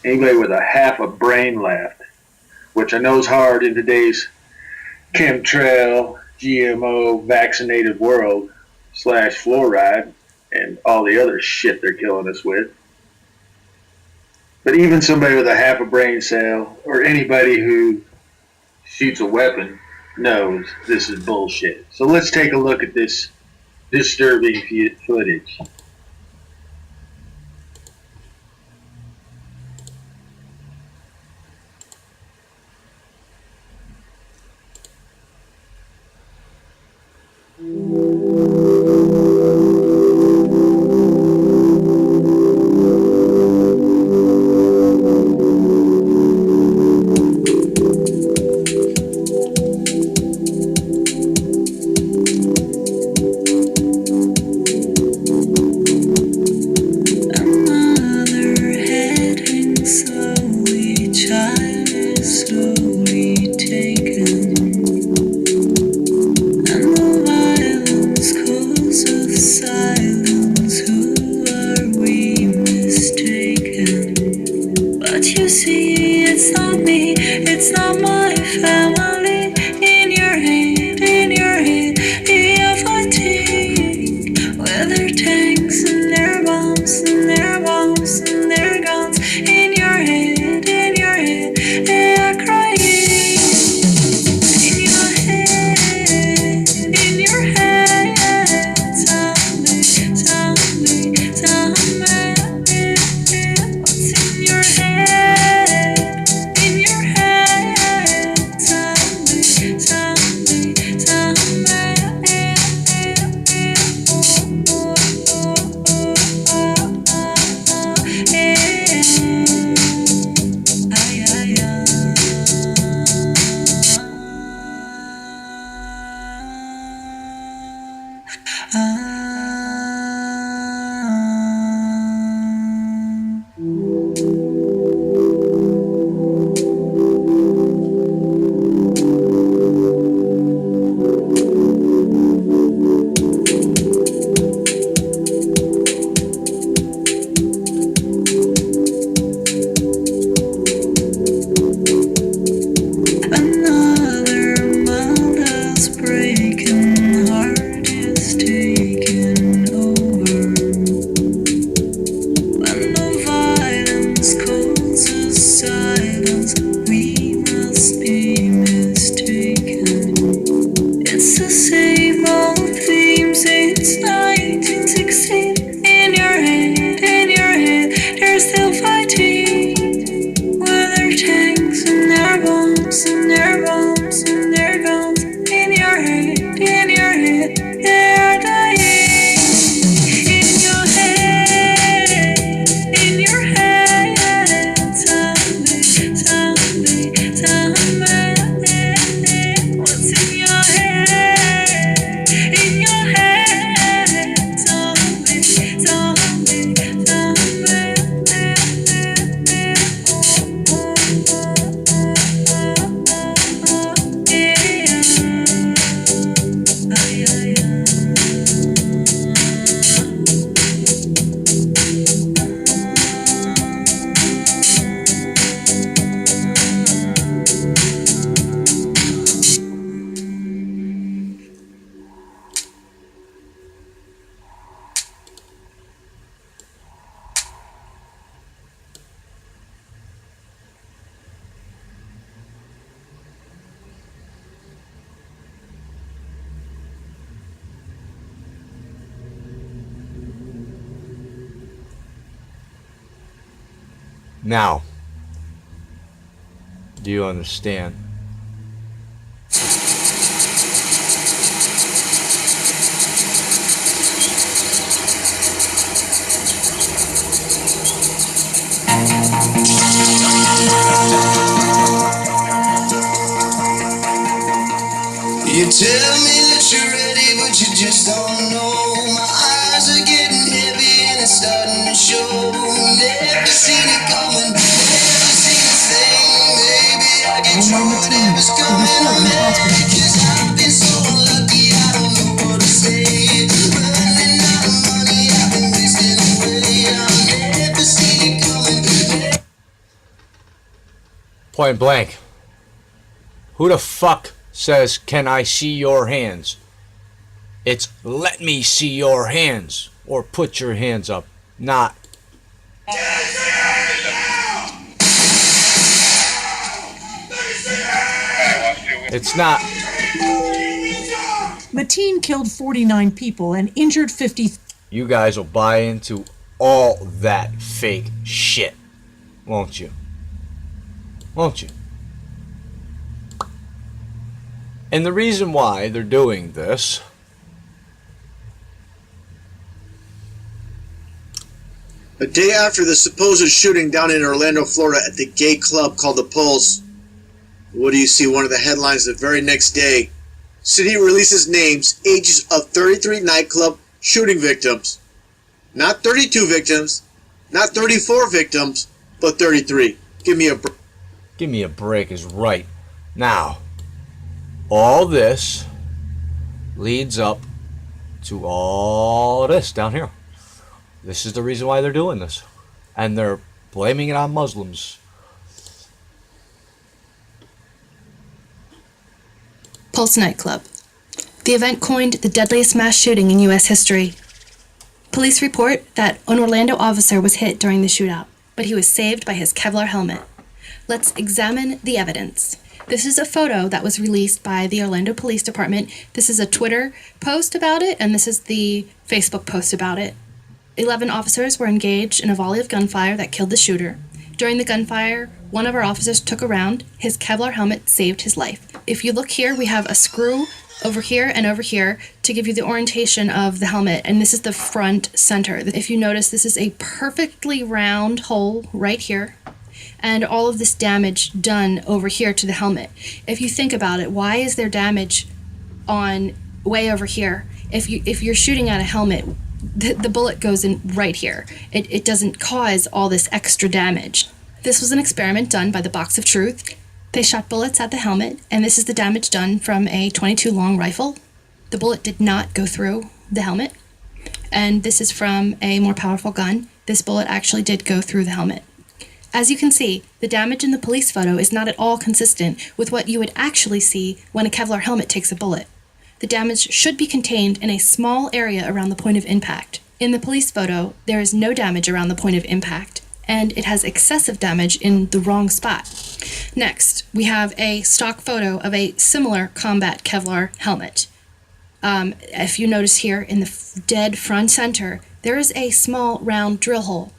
Anybody with a half a brain left, which I know is hard in today's chemtrail, GMO, vaccinated world, slash fluoride, and all the other shit they're killing us with. But even somebody with a half a brain cell, or anybody who shoots a weapon, knows this is bullshit. So let's take a look at this disturbing footage. Now, do you understand? You tell me that you're ready, but you just don't know. My eyes are getting heavy and it's starting to show. Never seen it coming, never seen a thing. Maybe I get through whatever's coming to me. 'Cause I've been so unlucky, I don't know what to say. Running out of money, I've been wasting away. I've never seen it coming. point blank. Who the fuck says, "Can I see your hands"? It's, "Let me see your hands," or "Put your hands up," not. It's not. Mateen killed 49 people and injured 50. You guys will buy into all that fake shit, won't you? Won't you? And the reason why they're doing this A day after the supposed shooting down in Orlando, Florida at the gay club called The Pulse, what do you see? One of the headlines the very next day. City releases names, ages of 33 nightclub shooting victims. Not 32 victims, not 34 victims, but 33. Give me a break. Give me a break is right. Now, all this leads up to all this down here. This is the reason why they're doing this. And they're blaming it on Muslims. Pulse nightclub. The event coined the deadliest mass shooting in U.S. history. Police report that an Orlando officer was hit during the shootout, but he was saved by his Kevlar helmet. Let's examine the evidence. This is a photo that was released by the Orlando Police Department. This is a Twitter post about it, and this is the Facebook post about it. 11 officers were engaged in a volley of gunfire that killed the shooter. During the gunfire, one of our officers took a round. His Kevlar helmet saved his life. If you look here, we have a screw over here and over here to give you the orientation of the helmet, and this is the front center. If you notice, this is a perfectly round hole right here, and all of this damage done over here to the helmet. If you think about it, why is there damage on way over here? If you're shooting at a helmet, the bullet goes in right here. It doesn't cause all this extra damage. This was an experiment done by the Box of Truth. They shot bullets at the helmet, and this is the damage done from a .22 long rifle. The bullet did not go through the helmet, and this is from a more powerful gun. This bullet actually did go through the helmet. As you can see, the damage in the police photo is not at all consistent with what you would actually see when a Kevlar helmet takes a bullet. The damage should be contained in a small area around the point of impact. In the police photo, there is no damage around the point of impact, and it has excessive damage in the wrong spot. Next, we have a stock photo of a similar combat Kevlar helmet. If you notice here in the dead front center, there is a small round drill hole.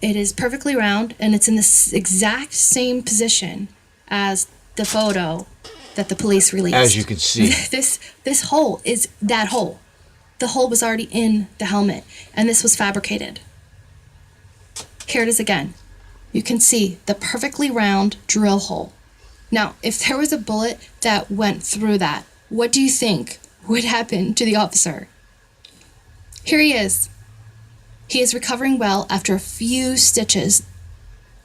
It is perfectly round, and it's in the exact same position as the photo that the police released. As you can see. This hole is that hole. The hole was already in the helmet, and this was fabricated. Here it is again. You can see the perfectly round drill hole. Now, if there was a bullet that went through that, what do you think would happen to the officer? Here he is. He is recovering well after a few stitches.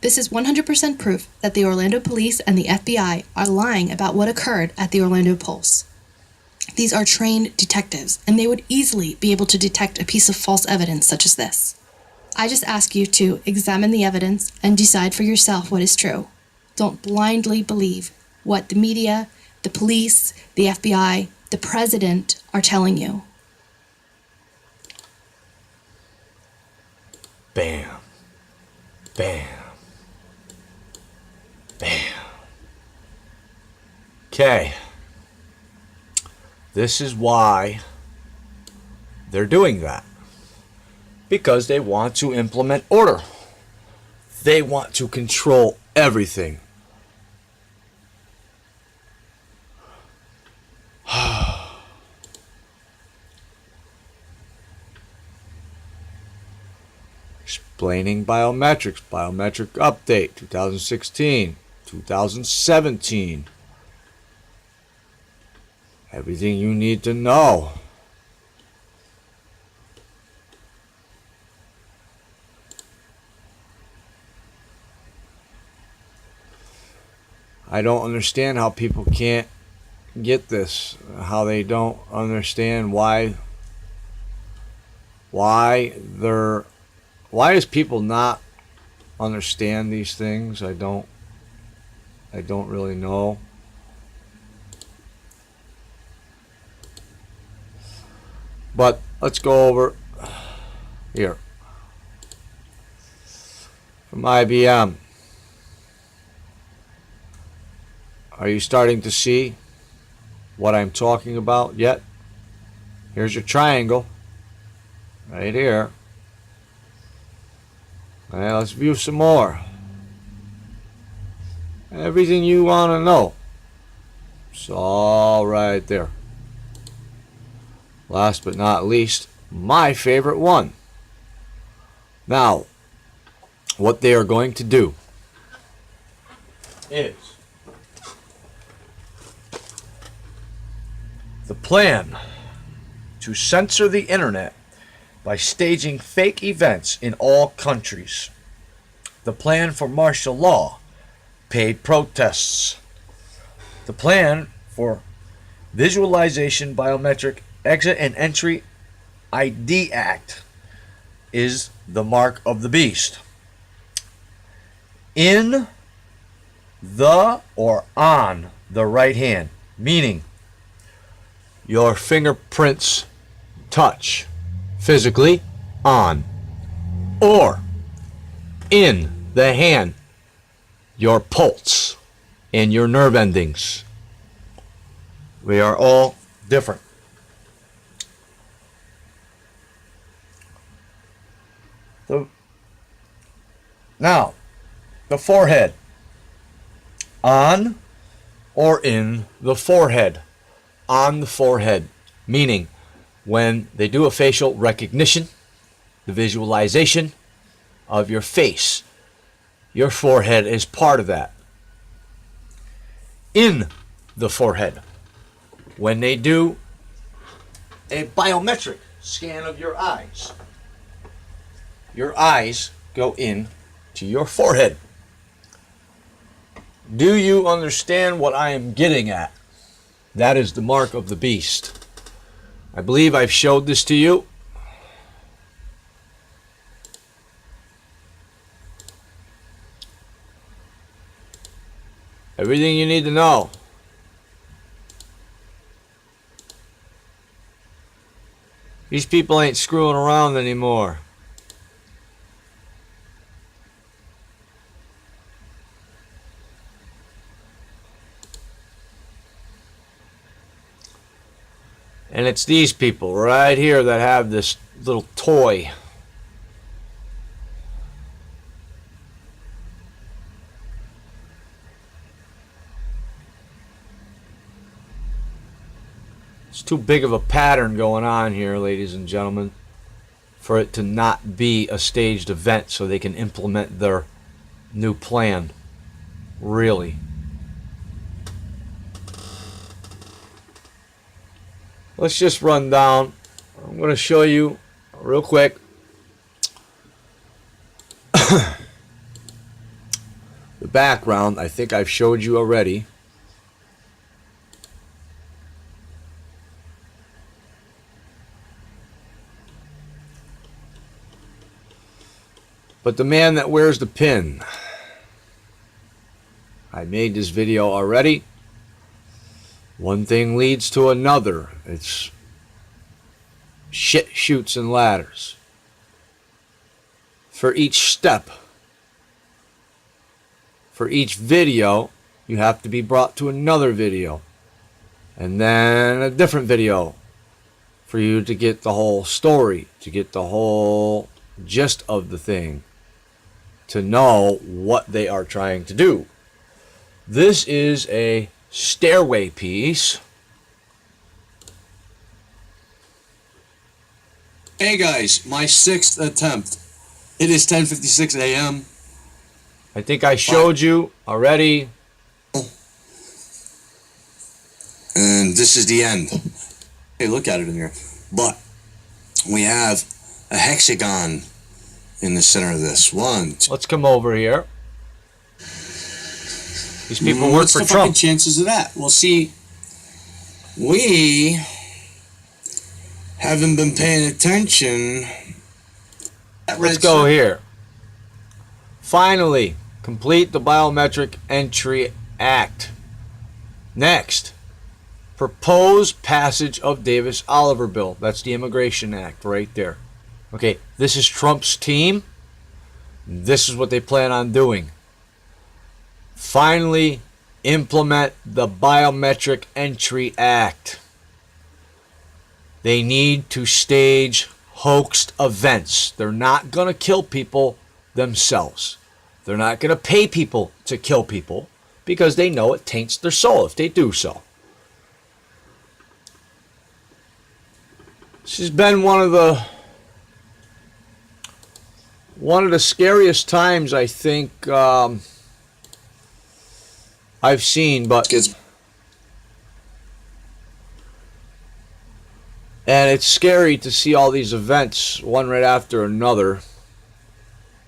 This is 100% proof that the Orlando police and the FBI are lying about what occurred at the Orlando Pulse. These are trained detectives, and they would easily be able to detect a piece of false evidence such as this. I just ask you to examine the evidence and decide for yourself what is true. Don't blindly believe what the media, the police, the FBI, the president are telling you. Bam. Bam. Bam. Okay. This is why they're doing that. Because they want to implement order. They want to control everything. Explaining biometrics, biometric update, 2016, 2017. Everything you need to know. I don't understand how people can't get this, how they don't understand why does people not understand these things? I don't I don't really know. But let's go over here. From IBM. Are you starting to see what I'm talking about yet? Here's your triangle. Right here. Alright, let's view some more. Everything you want to know. It's all right there. Last but not least, my favorite one. Now, what they are going to do is the plan to censor the internet by staging fake events in all countries. The plan for martial law, paid protests. The plan for visualization biometric exit and entry ID Act is the mark of the beast. In the or on the right hand, meaning your fingerprints touch physically on, or in the hand, your pulse and your nerve endings. We are all different. Now, the forehead. On or in the forehead. On the forehead. Meaning, when they do a facial recognition, the visualization of your face, your forehead is part of that. In the forehead. When they do a biometric scan of your eyes go in to your forehead. Do you understand what I am getting at? That is the mark of the beast. I believe I've showed this to you. Everything you need to know. These people ain't screwing around anymore. And it's these people right here that have this little toy. It's too big of a pattern going on here, ladies and gentlemen, for it to not be a staged event so they can implement their new plan. Really. Let's just run down. I'm going to show you real quick. The background, I think I've showed you already. But the man that wears the pin, I made this video already. One thing leads to another. It's shit, chutes, and ladders. For each step, for each video, you have to be brought to another video. And then a different video for you to get the whole story, to get the whole gist of the thing, to know what they are trying to do. This is a stairway piece. Hey guys, my 6th attempt. It is 10:56 a.m. I think I showed you already. And this is the end. Hey, look at it in here. But we have a hexagon in the center of this. One, two. Let's come over here. These people work What's for the Trump. fucking chances of that? Well, see, we haven't been paying attention. Let's go here. Finally, complete the biometric entry Act. Next, proposed passage of Davis-Oliver bill. That's the Immigration Act right there. Okay, this is Trump's team. This is what they plan on doing. Finally, implement the Biometric Entry Act. They need to stage hoaxed events. They're not going to kill people themselves. They're not going to pay people to kill people because they know it taints their soul if they do so. This has been one of the scariest times I think I've seen, and it's scary to see all these events one right after another.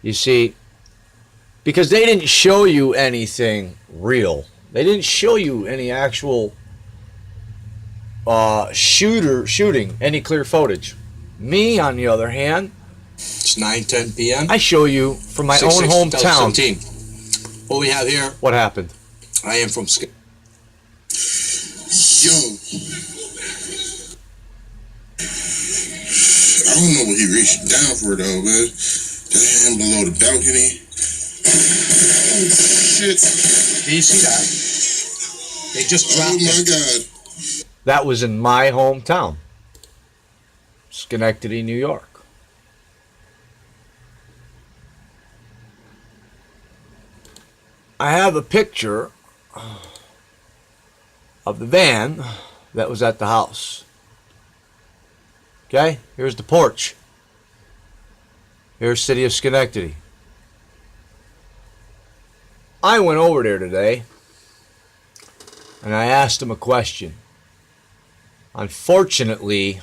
You see, because they didn't show you anything real. They didn't show you any actual shooting, any clear footage. Me, on the other hand, It's 9:10 p.m. I show you from my own hometown. 2017. What we have here, What happened? I am from Yo. I don't know what he reached down for though, man. Damn, below the balcony. Oh, shit. Do you see that? They just dropped Oh my it. God. That was in my hometown, Schenectady, New York. I have a picture of the van that was at the house. Okay, here's the porch. Here's City of Schenectady. I went over there today and I asked him a question. Unfortunately,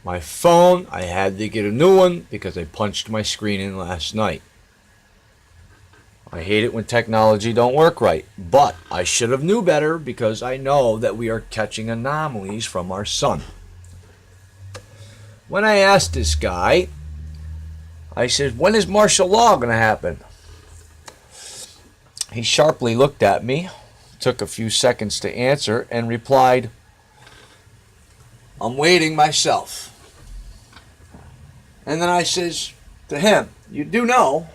my phone, I had to get a new one because I punched my screen in last night. I hate it when technology don't work right, but I should have knew better because I know that we are catching anomalies from our sun. When I asked this guy, I said, when is martial law going to happen? He sharply looked at me, took a few seconds to answer, and replied, I'm waiting myself. And then I says to him, you do know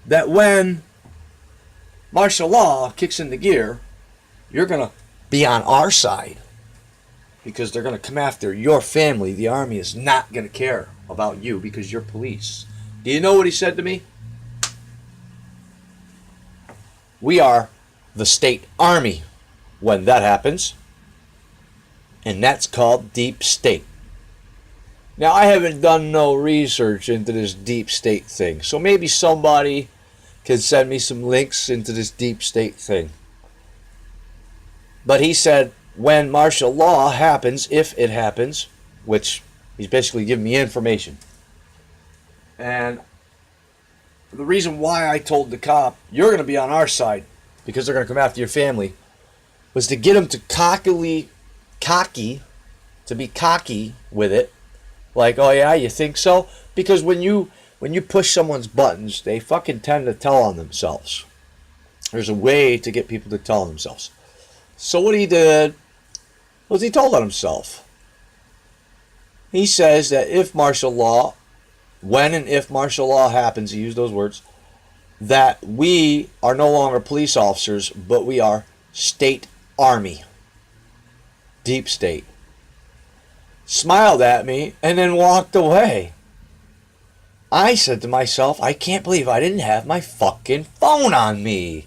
that when martial law kicks into gear, you're going to be on our side because they're going to come after your family. The army is not going to care about you because you're police. Do you know what he said to me? We are the state army when that happens, and that's called deep state. Now, I haven't done no research into this deep state thing, so maybe somebody can send me some links into this deep state thing. But he said when martial law happens, if it happens, which he's basically giving me information. And the reason why I told the cop, you're going to be on our side because they're going to come after your family, was to get him to be cocky with it. Like, oh yeah, you think so? Because when you push someone's buttons, they fucking tend to tell on themselves. There's a way to get people to tell on themselves. So what he did was he told on himself. He says that if martial law, when and if martial law happens, he used those words, that we are no longer police officers, but we are state army. Deep state. Smiled at me and then walked away. I said to myself, I can't believe I didn't have my fucking phone on me.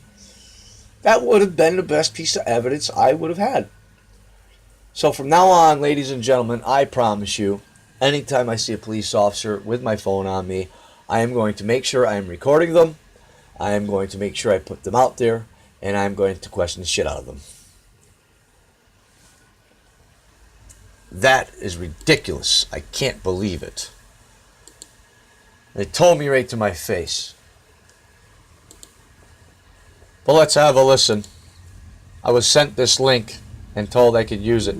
That would have been the best piece of evidence I would have had. So from now on, ladies and gentlemen, I promise you, anytime I see a police officer with my phone on me, I am going to make sure I am recording them. I am going to make sure I put them out there, and I am going to question the shit out of them. That is ridiculous. I can't believe it. They told me right to my face. But let's have a listen. I was sent this link and told I could use it.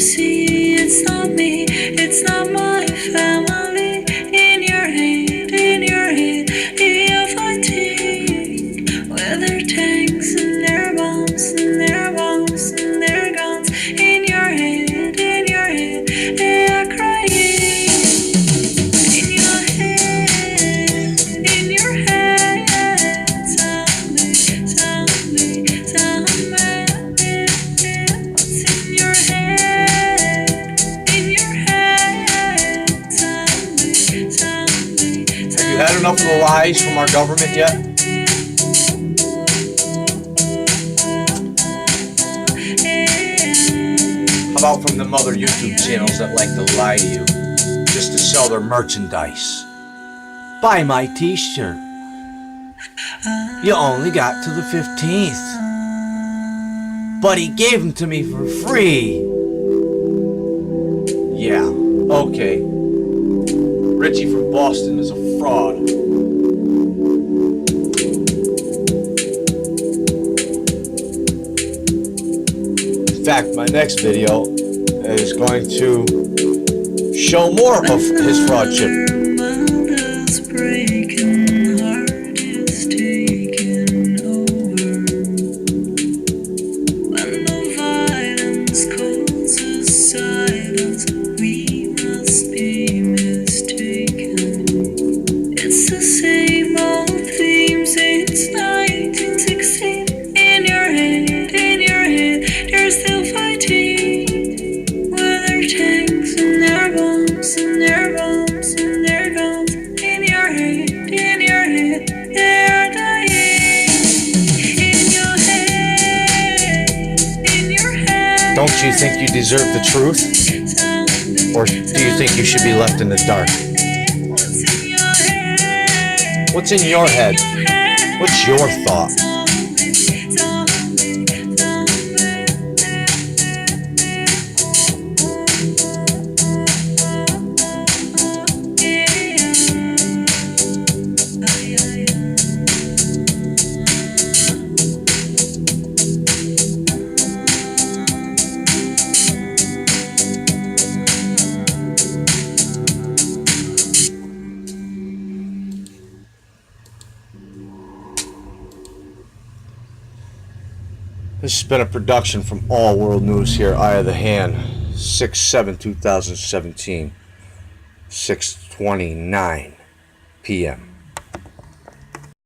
see it's not me, it's not my family. In your head, you're fighting with their tanks and their bombs and their bombs and their guns. In your head, they're crying. In your head, tell me, what's in your head? In your head, tell me. Have you had enough of the lies from our government yet? How about from them other YouTube channels that like to lie to you just to sell their merchandise? Buy my t-shirt. You only got to the 15th. But he gave them to me for free. Yeah, okay. Richie from Boston is a fraud. In fact, my next video is going to show more of his fraudship. Don't you think you deserve the truth? Or do you think you should be left in the dark? What's in your head? What's your thought? This has been a production from All World News here, Eye of the Hand, 6/7/2017, 6:29 p.m.